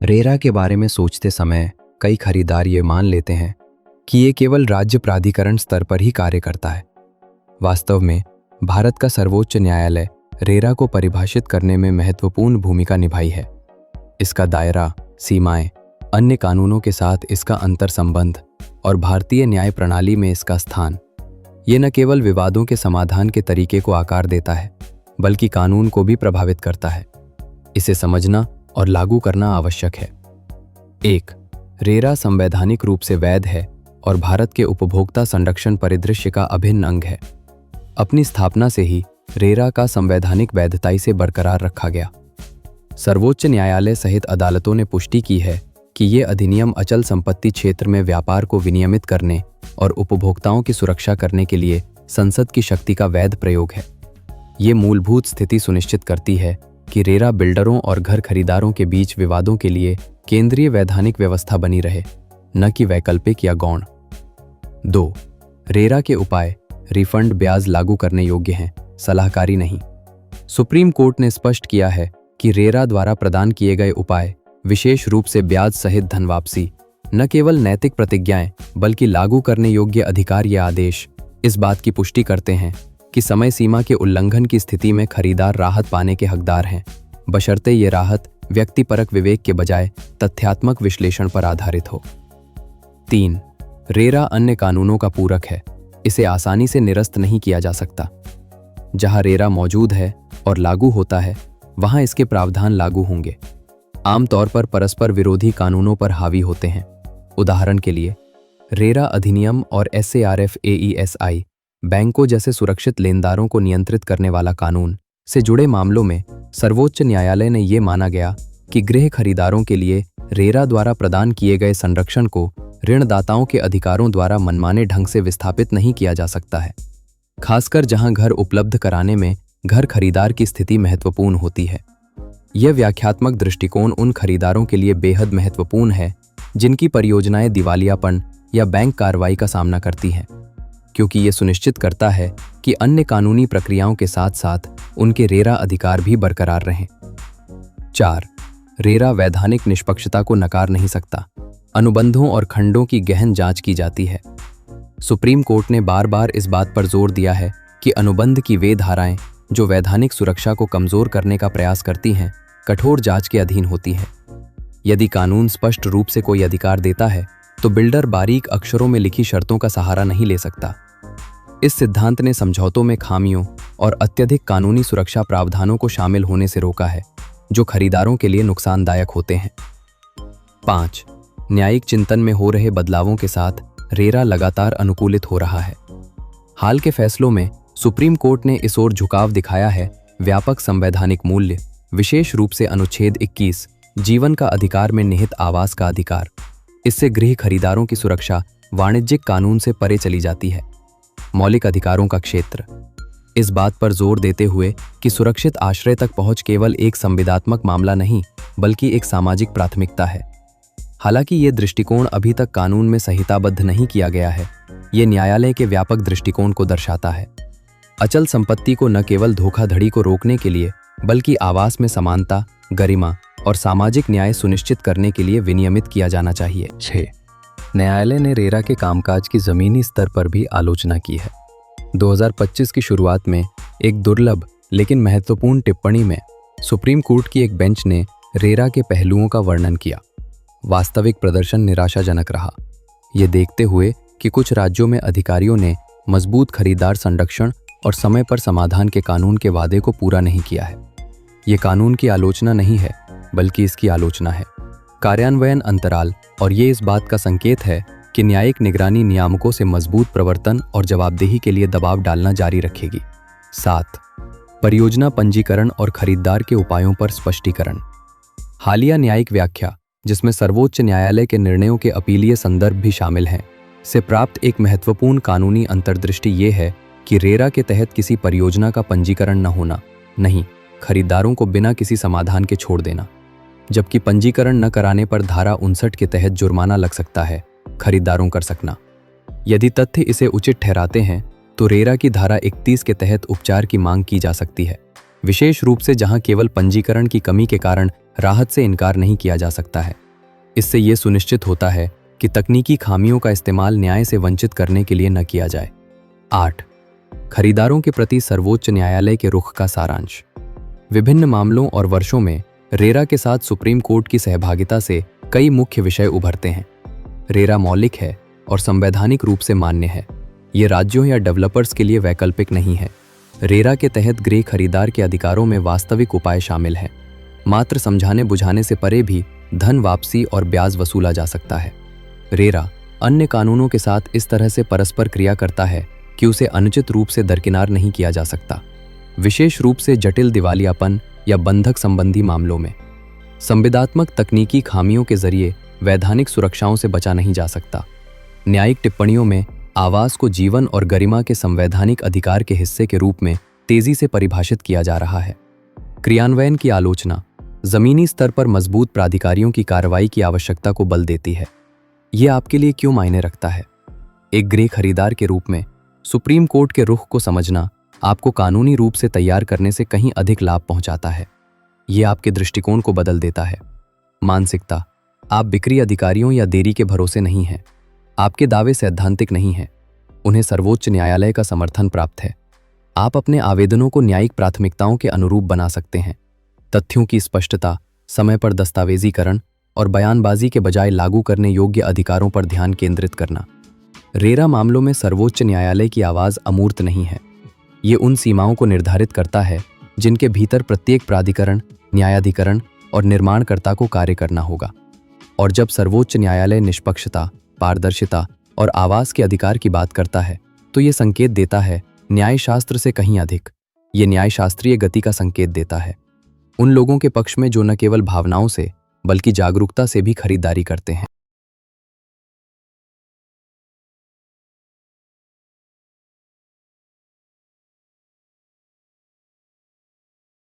RERA के बारे में सोचते समय कई खरीदार ये मान लेते हैं कि ये केवल राज्य प्राधिकरण स्तर पर ही कार्य करता है। वास्तव में भारत का सर्वोच्च न्यायालय रेरा को परिभाषित करने में महत्वपूर्ण भूमिका निभाई है। इसका दायरा, सीमाएं, अन्य कानूनों के साथ इसका अंतर संबंध और भारतीय न्याय प्रणाली में इसका स्थान, ये न केवल विवादों के समाधान के तरीके को आकार देता है बल्कि कानून को भी प्रभावित करता है। इसे समझना और लागू करना आवश्यक है। 1. रेरा संवैधानिक रूप से वैध है और भारत के उपभोक्ता संरक्षण परिदृश्य का अभिन्न अंग है। अपनी स्थापना से ही रेरा का संवैधानिक वैधता इसे बरकरार रखा गया। सर्वोच्च न्यायालय सहित अदालतों ने पुष्टि की है कि ये अधिनियम अचल संपत्ति क्षेत्र में व्यापार को विनियमित करने और उपभोक्ताओं की सुरक्षा करने के लिए संसद की शक्ति का वैध प्रयोग है। ये मूलभूत स्थिति सुनिश्चित करती है कि रेरा बिल्डरों और घर खरीदारों के बीच विवादों के लिए केंद्रीय वैधानिक व्यवस्था बनी रहे, न कि वैकल्पिक या गौण। 2. रेरा के उपाय रिफंड ब्याज लागू करने योग्य हैं, सलाहकारी नहीं। सुप्रीम कोर्ट ने स्पष्ट किया है कि रेरा द्वारा प्रदान किए गए उपाय, विशेष रूप से ब्याज सहित धन वापसी, न केवल नैतिक प्रतिज्ञाएं बल्कि लागू करने योग्य अधिकार या आदेश इस बात की पुष्टि करते हैं कि समय सीमा के उल्लंघन की स्थिति में खरीदार राहत पाने के हकदार हैं, बशर्ते ये राहत व्यक्तिपरक विवेक के बजाय तथ्यात्मक विश्लेषण पर आधारित हो। 3. रेरा अन्य कानूनों का पूरक है, इसे आसानी से निरस्त नहीं किया जा सकता। जहां रेरा मौजूद है और लागू होता है, वहां इसके प्रावधान लागू होंगे। आमतौर पर परस्पर विरोधी कानूनों पर हावी होते हैं। उदाहरण के लिए, रेरा अधिनियम और SARF AESI बैंकों जैसे सुरक्षित लेनदारों को नियंत्रित करने वाला कानून से जुड़े मामलों में सर्वोच्च न्यायालय ने यह माना गया कि गृह खरीदारों के लिए रेरा द्वारा प्रदान किए गए संरक्षण को ऋणदाताओं के अधिकारों द्वारा मनमाने ढंग से विस्थापित नहीं किया जा सकता है, खासकर जहां घर उपलब्ध कराने में घर खरीदार की स्थिति महत्वपूर्ण होती है। यह व्याख्यात्मक दृष्टिकोण उन खरीदारों के लिए बेहद महत्वपूर्ण है जिनकी परियोजनाएं दिवालियापन या बैंक कार्रवाई का सामना करती हैं, क्योंकि ये सुनिश्चित करता है कि अन्य कानूनी प्रक्रियाओं के साथ साथ उनके रेरा अधिकार भी बरकरार रहें। 4. रेरा वैधानिक निष्पक्षता को नकार नहीं सकता। अनुबंधों और खंडों की गहन जांच की जाती है। सुप्रीम कोर्ट ने बार बार इस बात पर जोर दिया है कि अनुबंध की वे धाराएं जो वैधानिक सुरक्षा को कमजोर करने का प्रयास करती हैं, कठोर जांच के अधीन होती हैं। यदि कानून स्पष्ट रूप से कोई अधिकार देता है तो बिल्डर बारीक अक्षरों में लिखी शर्तों का सहारा नहीं ले सकता। इस सिद्धांत ने समझौतों में खामियों और अत्यधिक कानूनी सुरक्षा प्रावधानों को शामिल होने से रोका है, जो खरीदारों के लिए नुकसानदायक होते हैं। 5. न्यायिक चिंतन में हो रहे बदलावों के साथ रेरा लगातार अनुकूलित हो रहा है। हाल के फैसलों में सुप्रीम कोर्ट ने इस ओर झुकाव दिखाया है। व्यापक संवैधानिक मूल्य, विशेष रूप से अनुच्छेद 21 जीवन का अधिकार में निहित आवास का अधिकार, इससे गृह खरीदारों की सुरक्षा वाणिज्यिक कानून से परे चली जाती है। मौलिक अधिकारों का क्षेत्र, इस बात पर जोर देते हुए कि सुरक्षित आश्रय तक पहुंच केवल एक संविदात्मक मामला नहीं बल्कि एक सामाजिक प्राथमिकता है। हालांकि ये दृष्टिकोण अभी तक कानून में संहिताबद्ध नहीं किया गया है, ये न्यायालय के व्यापक दृष्टिकोण को दर्शाता है। अचल संपत्ति को न केवल धोखाधड़ी को रोकने के लिए बल्कि आवास में समानता, गरिमा और सामाजिक न्याय सुनिश्चित करने के लिए विनियमित किया जाना चाहिए। 6. न्यायालय ने रेरा के कामकाज की जमीनी स्तर पर भी आलोचना की है। 2025 की शुरुआत में एक दुर्लभ लेकिन महत्वपूर्ण टिप्पणी में सुप्रीम कोर्ट की एक बेंच ने रेरा के पहलुओं का वर्णन किया। वास्तविक प्रदर्शन निराशाजनक रहा, ये देखते हुए कि कुछ राज्यों में अधिकारियों ने मजबूत खरीदार संरक्षण और समय पर समाधान के कानून के वादे को पूरा नहीं किया है। ये कानून की आलोचना नहीं है बल्कि इसकी आलोचना है। कार्यान्वयन अंतराल, और ये इस बात का संकेत है कि न्यायिक निगरानी नियामकों से मजबूत प्रवर्तन और जवाबदेही के लिए दबाव डालना जारी रखेगी। 7. परियोजना पंजीकरण और खरीदार के उपायों पर स्पष्टीकरण। हालिया न्यायिक व्याख्या, जिसमें सर्वोच्च न्यायालय के निर्णयों के अपीलीय संदर्भ भी शामिल हैं, से प्राप्त एक महत्वपूर्ण कानूनी अंतर्दृष्टि ये है कि रेरा के तहत किसी परियोजना का पंजीकरण न होना, नहीं खरीदारों को बिना किसी समाधान के छोड़ देना, जबकि पंजीकरण न कराने पर धारा 59 के तहत जुर्माना लग सकता है, खरीदारों कर सकना। यदि तथ्य इसे उचित ठहराते हैं तो रेरा की धारा 31 के तहत उपचार की मांग की जा सकती है, विशेष रूप से जहां केवल पंजीकरण की कमी के कारण राहत से इनकार नहीं किया जा सकता है। इससे ये सुनिश्चित होता है कि तकनीकी खामियों का इस्तेमाल न्याय से वंचित करने के लिए न किया जाए। 8. खरीदारों के प्रति सर्वोच्च न्यायालय के रुख का सारांश। विभिन्न मामलों और वर्षों में रेरा के साथ सुप्रीम कोर्ट की सहभागिता से कई मुख्य विषय उभरते हैं। रेरा मौलिक है और संवैधानिक रूप से मान्य है। ये राज्यों या डेवलपर्स के लिए वैकल्पिक नहीं है। रेरा के तहत गृह खरीदार के अधिकारों में वास्तविक उपाय शामिल हैं। मात्र समझाने बुझाने से परे भी धन वापसी और ब्याज वसूला जा सकता है। रेरा अन्य कानूनों के साथ इस तरह से परस्पर क्रिया करता है कि उसे अनुचित रूप से दरकिनार नहीं किया जा सकता, विशेष रूप से जटिल दिवालियापन या बंधक संबंधी मामलों में। संविदात्मक तकनीकी खामियों के जरिए वैधानिक सुरक्षाओं से बचा नहीं जा सकता। न्यायिक टिप्पणियों में आवास को जीवन और गरिमा के संवैधानिक अधिकार के हिस्से के रूप में तेजी से परिभाषित किया जा रहा है। क्रियान्वयन की आलोचना जमीनी स्तर पर मजबूत प्राधिकारियों की कार्रवाई की आवश्यकता को बल देती है। ये आपके लिए क्यों मायने रखता है? एक गृह खरीदार के रूप में सुप्रीम कोर्ट के रुख को समझना आपको कानूनी रूप से तैयार करने से कहीं अधिक लाभ पहुंचाता है। ये आपके दृष्टिकोण को बदल देता है। मानसिकता, आप बिक्री अधिकारियों या देरी के भरोसे नहीं हैं। आपके दावे सैद्धांतिक नहीं हैं, उन्हें सर्वोच्च न्यायालय का समर्थन प्राप्त है। आप अपने आवेदनों को न्यायिक प्राथमिकताओं के अनुरूप बना सकते हैं। तथ्यों की स्पष्टता, समय पर दस्तावेजीकरण और बयानबाजी के बजाय लागू करने योग्य अधिकारों पर ध्यान केंद्रित करना। रेरा मामलों में सर्वोच्च न्यायालय की आवाज़ अमूर्त नहीं है। ये उन सीमाओं को निर्धारित करता है जिनके भीतर प्रत्येक प्राधिकरण, न्यायाधिकरण और निर्माणकर्ता को कार्य करना होगा। और जब सर्वोच्च न्यायालय निष्पक्षता, पारदर्शिता और आवास के अधिकार की बात करता है तो ये संकेत देता है न्यायशास्त्र से कहीं अधिक। ये न्यायशास्त्रीय गति का संकेत देता है उन लोगों के पक्ष में जो न केवल भावनाओं से बल्कि जागरूकता से भी खरीदारी करते हैं।